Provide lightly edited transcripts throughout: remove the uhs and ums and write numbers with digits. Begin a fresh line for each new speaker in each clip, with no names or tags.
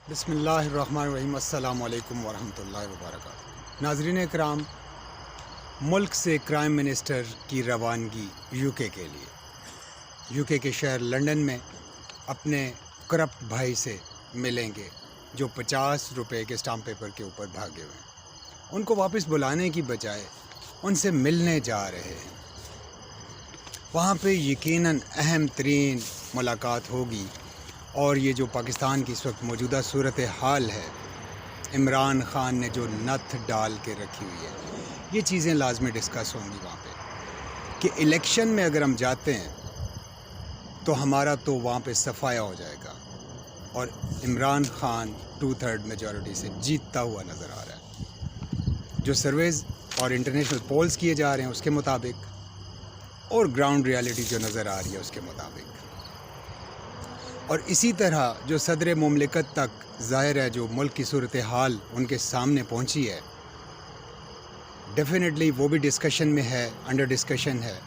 بسم اللہ الرحمن الرحیم۔ السلام علیکم ورحمۃ اللہ وبرکاتہ۔ ناظرین اکرام، ملک سے کرائم منسٹر کی روانگی یو کے لیے یو کے شہر لندن میں اپنے کرپٹ بھائی سے ملیں گے جو 50 روپے کے اسٹامپ پیپر کے اوپر بھاگے ہوئے ہیں۔ ان کو واپس بلانے کی بجائے ان سے ملنے جا رہے ہیں۔ وہاں پہ یقیناً اہم ترین ملاقات ہوگی، اور یہ جو پاکستان کی اس وقت موجودہ صورتحال ہے، عمران خان نے جو نتھ ڈال کے رکھی ہوئی ہے، یہ چیزیں لازمی ڈسکس ہوں گی وہاں پہ کہ الیکشن میں اگر ہم جاتے ہیں تو ہمارا تو وہاں پہ صفایا ہو جائے گا، اور عمران خان 2/3 میجورٹی سے جیتتا ہوا نظر آ رہا ہے۔ جو سرویز اور انٹرنیشنل پولز کیے جا رہے ہیں اس کے مطابق، اور گراؤنڈ ریالٹی جو نظر آ رہی ہے اس کے مطابق، اور اسی طرح جو صدر مملکت تک ظاہر ہے جو ملک کی صورتحال ان کے سامنے پہنچی ہے، ڈیفینیٹلی وہ بھی ڈسکشن میں ہے، انڈر ڈسکشن ہے۔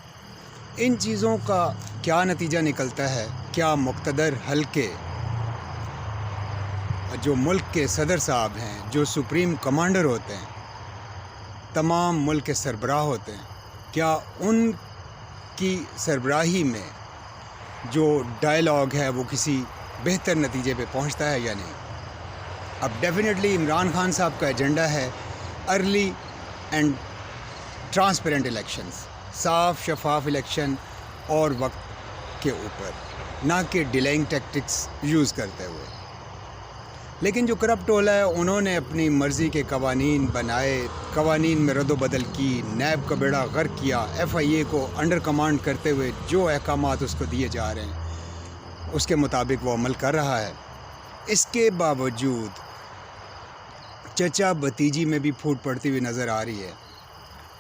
ان چیزوں کا کیا نتیجہ نکلتا ہے؟ کیا مقتدر حلقے جو ملک کے صدر صاحب ہیں، جو سپریم کمانڈر ہوتے ہیں، تمام ملک کے سربراہ ہوتے ہیں، کیا ان کی سربراہی میں جو ڈائلاگ ہے وہ کسی بہتر نتیجے پہ پہنچتا ہے یا نہیں؟ اب ڈیفینیٹلی عمران خان صاحب کا ایجنڈا ہے ارلی اینڈ ٹرانسپیرنٹ الیکشنز، صاف شفاف الیکشن اور وقت کے اوپر، نہ کہ ڈیلائنگ ٹیکٹکس یوز کرتے ہوئے۔ لیکن جو کرپٹ ٹولہ ہے انہوں نے اپنی مرضی کے قوانین بنائے، قوانین میں رد و بدل کی، نیب کا بیڑا غرق کیا، FIA کو انڈر کمانڈ کرتے ہوئے جو احکامات اس کو دیے جا رہے ہیں اس کے مطابق وہ عمل کر رہا ہے۔ اس کے باوجود چچا بھتیجی میں بھی پھوٹ پڑتی ہوئی نظر آ رہی ہے۔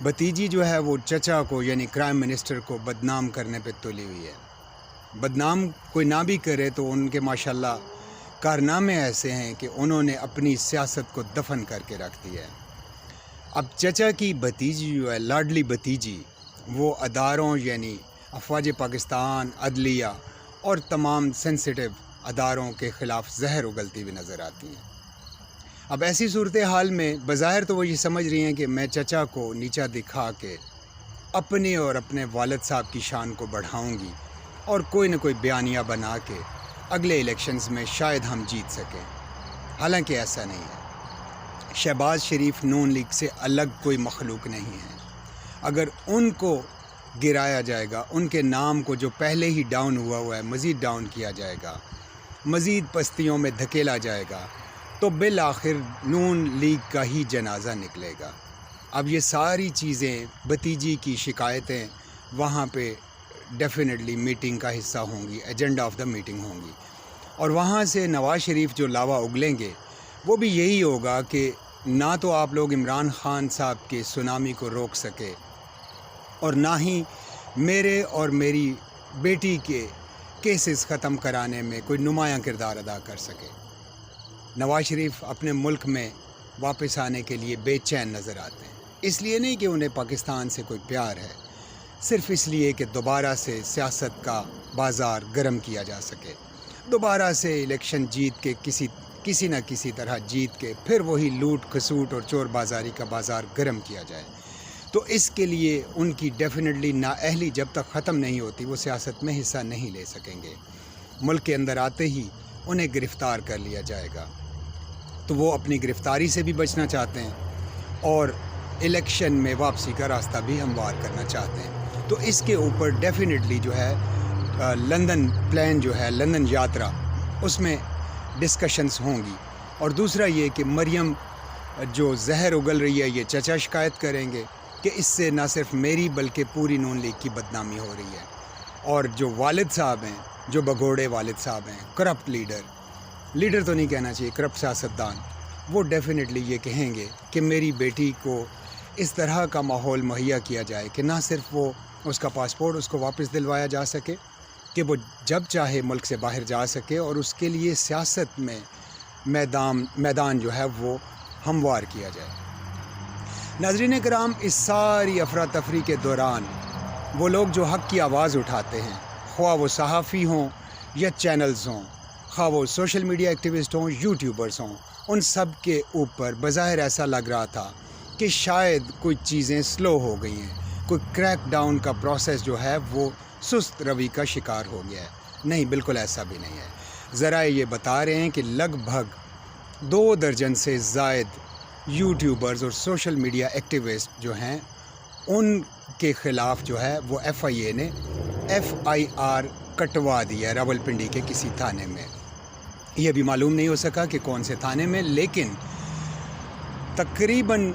بھتیجی جو ہے وہ چچا کو یعنی کرائم منسٹر کو بدنام کرنے پہ تلی ہوئی ہے۔ بدنام کوئی نہ بھی کرے تو ان کے ماشاءاللہ کارنامے ایسے ہیں کہ انہوں نے اپنی سیاست کو دفن کر کے رکھ دیا ہے۔ اب چچا کی بھتیجی جو ہے، لاڈلی بھتیجی، وہ اداروں یعنی افواج پاکستان، عدلیہ اور تمام سینسٹیو اداروں کے خلاف زہر اگلتی ہوئی نظر آتی ہیں۔ اب ایسی صورتحال میں بظاہر تو وہ یہ سمجھ رہی ہیں کہ میں چچا کو نیچا دکھا کے اپنے اور اپنے والد صاحب کی شان کو بڑھاؤں گی، اور کوئی نہ کوئی بیانیہ بنا کے اگلے الیکشنز میں شاید ہم جیت سکیں۔ حالانکہ ایسا نہیں ہے۔ شہباز شریف نون لیگ سے الگ کوئی مخلوق نہیں ہے۔ اگر ان کو گرایا جائے گا، ان کے نام کو جو پہلے ہی ڈاؤن ہوا ہے مزید ڈاؤن کیا جائے گا، مزید پستیوں میں دھکیلا جائے گا، تو بالآخر نون لیگ کا ہی جنازہ نکلے گا۔ اب یہ ساری چیزیں، بھتیجی کی شکایتیں وہاں پہ ڈیفینیٹلی میٹنگ کا حصہ ہوں گی، ایجنڈا آف دا میٹنگ ہوں گی، اور وہاں سے نواز شریف جو لاوا اگلیں گے وہ بھی یہی ہوگا کہ نہ تو آپ لوگ عمران خان صاحب کے سونامی کو روک سکے، اور نہ ہی میرے اور میری بیٹی کے کیسز ختم کرانے میں کوئی نمایاں کردار ادا کر سکے۔ نواز شریف اپنے ملک میں واپس آنے کے لیے بے چین نظر آتے ہیں، اس لیے نہیں کہ انہیں پاکستان سے کوئی پیار ہے، صرف اس لیے کہ دوبارہ سے سیاست کا بازار گرم کیا جا سکے، دوبارہ سے الیکشن جیت کے کسی نہ کسی طرح جیت کے پھر وہی لوٹ کھسوٹ اور چور بازاری کا بازار گرم کیا جائے۔ تو اس کے لیے ان کی ڈیفینیٹلی نااہلی جب تک ختم نہیں ہوتی وہ سیاست میں حصہ نہیں لے سکیں گے۔ ملک کے اندر آتے ہی انہیں گرفتار کر لیا جائے گا، تو وہ اپنی گرفتاری سے بھی بچنا چاہتے ہیں اور الیکشن میں واپسی کا راستہ بھی ہموار کرنا چاہتے ہیں۔ تو اس کے اوپر ڈیفینیٹلی جو ہے لندن پلان جو ہے، لندن یاترا، اس میں ڈسکشنز ہوں گی۔ اور دوسرا یہ کہ مریم جو زہر اگل رہی ہے، یہ چچا شکایت کریں گے کہ اس سے نہ صرف میری بلکہ پوری نون لیگ کی بدنامی ہو رہی ہے، اور جو والد صاحب ہیں، جو بگوڑے والد صاحب ہیں، کرپٹ لیڈر تو نہیں کہنا چاہیے، کرپٹ سیاستدان، وہ ڈیفینیٹلی یہ کہیں گے کہ میری بیٹی کو اس طرح کا ماحول مہیا کیا جائے کہ نہ صرف وہ اس کا پاسپورٹ اس کو واپس دلوایا جا سکے، کہ وہ جب چاہے ملک سے باہر جا سکے، اور اس کے لیے سیاست میں میدان جو ہے وہ ہموار کیا جائے۔ ناظرین کرام، اس ساری افراتفری کے دوران وہ لوگ جو حق کی آواز اٹھاتے ہیں، خواہ وہ صحافی ہوں یا چینلز ہوں، خواہ وہ سوشل میڈیا ایکٹیوسٹ ہوں، یوٹیوبرز ہوں، ان سب کے اوپر بظاہر ایسا لگ رہا تھا کہ شاید کچھ چیزیں سلو ہو گئی ہیں، کوئی کریک ڈاؤن کا پروسیس جو ہے وہ سست روی کا شکار ہو گیا ہے۔ نہیں، بالکل ایسا بھی نہیں ہے۔ ذرائع یہ بتا رہے ہیں کہ لگ بھگ 2 درجن سے زائد یوٹیوبرز اور سوشل میڈیا ایکٹیوسٹ جو ہیں ان کے خلاف جو ہے وہ FIA نے FIR کٹوا دیا ہے راولپنڈی کے کسی تھانے میں۔ یہ بھی معلوم نہیں ہو سکا کہ کون سے تھانے میں، لیکن تقریباً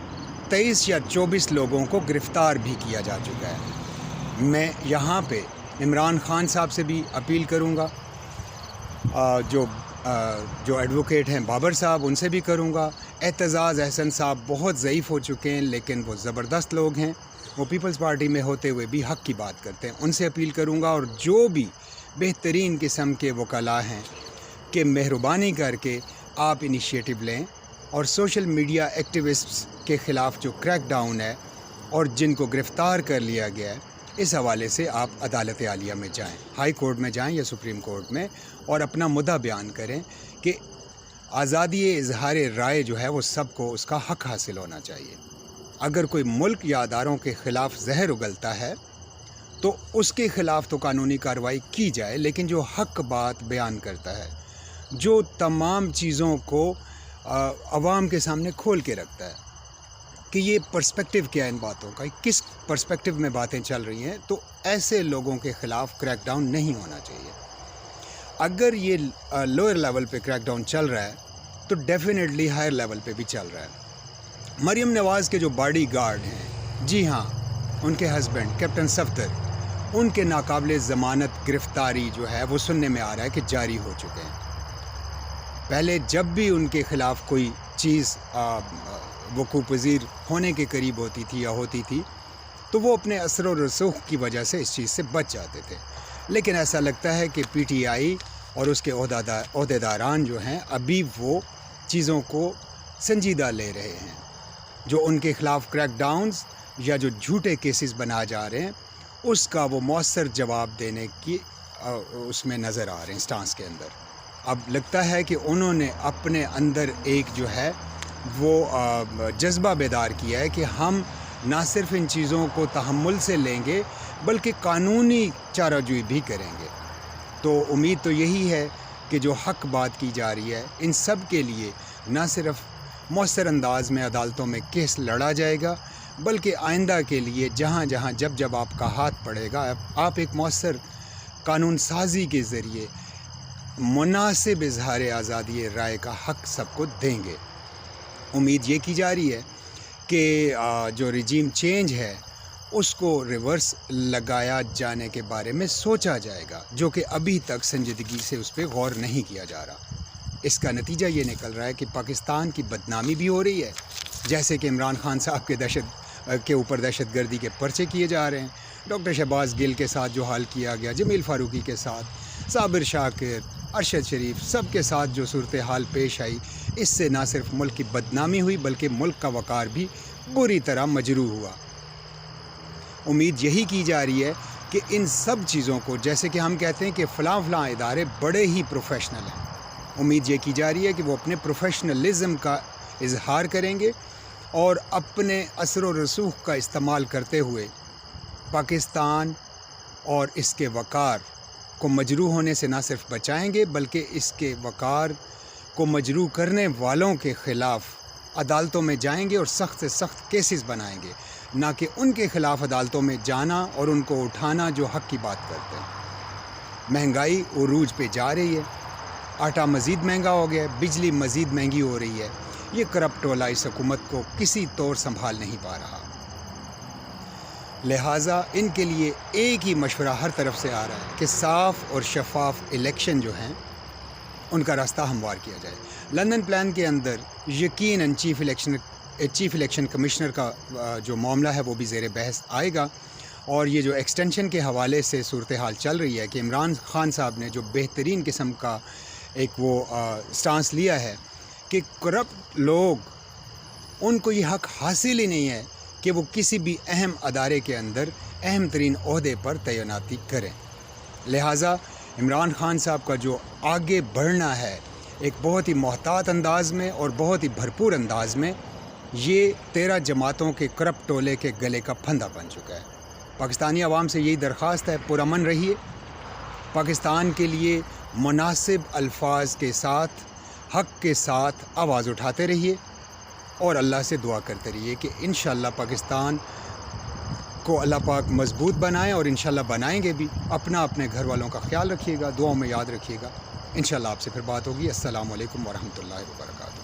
23 یا 24 لوگوں کو گرفتار بھی کیا جا چکا ہے۔ میں یہاں پہ عمران خان صاحب سے بھی اپیل کروں گا، جو ایڈوکیٹ ہیں بابر صاحب، ان سے بھی کروں گا۔ اعتزاز احسن صاحب بہت ضعیف ہو چکے ہیں، لیکن وہ زبردست لوگ ہیں، وہ پیپلز پارٹی میں ہوتے ہوئے بھی حق کی بات کرتے ہیں، ان سے اپیل کروں گا۔ اور جو بھی بہترین قسم کے وکلاء ہیں کہ مہربانی کر کے آپ انیشیٹو لیں اور سوشل میڈیا ایکٹیوسٹس کے خلاف جو کریک ڈاؤن ہے اور جن کو گرفتار کر لیا گیا ہے، اس حوالے سے آپ عدالت عالیہ میں جائیں، ہائی کورٹ میں جائیں یا سپریم کورٹ میں، اور اپنا مدعا بیان کریں کہ آزادی اظہار رائے جو ہے وہ سب کو اس کا حق حاصل ہونا چاہیے۔ اگر کوئی ملک یا اداروں کے خلاف زہر اگلتا ہے تو اس کے خلاف تو قانونی کارروائی کی جائے، لیکن جو حق بات بیان کرتا ہے، جو تمام چیزوں کو عوام کے سامنے کھول کے رکھتا ہے کہ یہ پرسپیکٹیو کیا ہے ان باتوں کا، کس پرسپیکٹیو میں باتیں چل رہی ہیں، تو ایسے لوگوں کے خلاف کریک ڈاؤن نہیں ہونا چاہیے۔ اگر یہ لوئر لیول پہ کریک ڈاؤن چل رہا ہے تو ڈیفینیٹلی ہائر لیول پہ بھی چل رہا ہے۔ مریم نواز کے جو باڈی گارڈ ہیں، جی ہاں، ان کے ہسبینڈ کیپٹن صفدر، ان کے ناقابل ضمانت گرفتاری جو ہے وہ سننے میں آ رہا ہے کہ جاری ہو چکے ہیں۔ پہلے جب بھی ان کے خلاف کوئی چیز وقوع پذیر ہونے کے قریب ہوتی تھی یا ہوتی تھی تو وہ اپنے اثر و رسوخ کی وجہ سے اس چیز سے بچ جاتے تھے، لیکن ایسا لگتا ہے کہ PTI اور اس کے عہدیداران جو ہیں ابھی وہ چیزوں کو سنجیدہ لے رہے ہیں۔ جو ان کے خلاف کریک ڈاؤنز یا جو جھوٹے کیسز بنا جا رہے ہیں اس کا وہ مؤثر جواب دینے کی اس میں نظر آ رہے ہیں، سٹانس کے اندر۔ اب لگتا ہے کہ انہوں نے اپنے اندر ایک جو ہے وہ جذبہ بیدار کیا ہے کہ ہم نہ صرف ان چیزوں کو تحمل سے لیں گے بلکہ قانونی چارہ جوئی بھی کریں گے۔ تو امید تو یہی ہے کہ جو حق بات کی جا رہی ہے ان سب کے لیے نہ صرف مؤثر انداز میں عدالتوں میں کیس لڑا جائے گا، بلکہ آئندہ کے لیے جہاں جہاں جب آپ کا ہاتھ پڑے گا آپ ایک مؤثر قانون سازی کے ذریعے مناسب اظہار آزادی رائے کا حق سب کو دیں گے۔ امید یہ کی جا رہی ہے کہ جو رجیم چینج ہے اس کو ریورس لگایا جانے کے بارے میں سوچا جائے گا، جو کہ ابھی تک سنجیدگی سے اس پہ غور نہیں کیا جا رہا۔ اس کا نتیجہ یہ نکل رہا ہے کہ پاکستان کی بدنامی بھی ہو رہی ہے، جیسے کہ عمران خان صاحب کے اوپر دہشت گردی کے پرچے کیے جا رہے ہیں، ڈاکٹر شہباز گل کے ساتھ جو حال کیا گیا، جمیل فاروقی کے ساتھ، صابر شاکر، ارشد شریف، سب کے ساتھ جو صورتحال پیش آئی، اس سے نہ صرف ملک کی بدنامی ہوئی بلکہ ملک کا وقار بھی بری طرح مجروح ہوا۔ امید یہی کی جا رہی ہے کہ ان سب چیزوں کو، جیسے کہ ہم کہتے ہیں کہ فلاں ادارے بڑے ہی پروفیشنل ہیں، امید یہ کی جا رہی ہے کہ وہ اپنے پروفیشنلزم کا اظہار کریں گے اور اپنے اثر و رسوخ کا استعمال کرتے ہوئے پاکستان اور اس کے وقار کو مجروح ہونے سے نہ صرف بچائیں گے بلکہ اس کے وقار کو مجروح کرنے والوں کے خلاف عدالتوں میں جائیں گے اور سخت سے سخت کیسز بنائیں گے، نہ کہ ان کے خلاف عدالتوں میں جانا اور ان کو اٹھانا جو حق کی بات کرتے ہیں۔ مہنگائی عروج پہ جا رہی ہے، آٹا مزید مہنگا ہو گیا ہے، بجلی مزید مہنگی ہو رہی ہے، یہ کرپٹ والا اس حکومت کو کسی طور سنبھال نہیں پا رہا، لہٰذا ان کے لیے ایک ہی مشورہ ہر طرف سے آ رہا ہے کہ صاف اور شفاف الیکشن جو ہیں ان کا راستہ ہموار کیا جائے۔ لندن پلان کے اندر یقیناً چیف الیکشن کمشنر کا جو معاملہ ہے وہ بھی زیر بحث آئے گا، اور یہ جو ایکسٹینشن کے حوالے سے صورتحال چل رہی ہے کہ عمران خان صاحب نے جو بہترین قسم کا ایک وہ سٹانس لیا ہے کہ کرپٹ لوگ ان کو یہ حق حاصل ہی نہیں ہے کہ وہ کسی بھی اہم ادارے کے اندر اہم ترین عہدے پر تعیناتی کریں، لہٰذا عمران خان صاحب کا جو آگے بڑھنا ہے ایک بہت ہی محتاط انداز میں اور بہت ہی بھرپور انداز میں، یہ 13 جماعتوں کے کرپٹ ٹولے کے گلے کا پھندا بن چکا ہے۔ پاکستانی عوام سے یہی درخواست ہے، پرامن رہیے، پاکستان کے لیے مناسب الفاظ کے ساتھ، حق کے ساتھ آواز اٹھاتے رہیے اور اللہ سے دعا کرتے رہیے کہ انشاءاللہ پاکستان کو اللہ پاک مضبوط بنائیں، اور انشاءاللہ بنائیں گے بھی۔ اپنے گھر والوں کا خیال رکھیے گا، دعاؤں میں یاد رکھیے گا۔ انشاءاللہ آپ سے پھر بات ہوگی۔ السلام علیکم ورحمۃ اللہ وبرکاتہ۔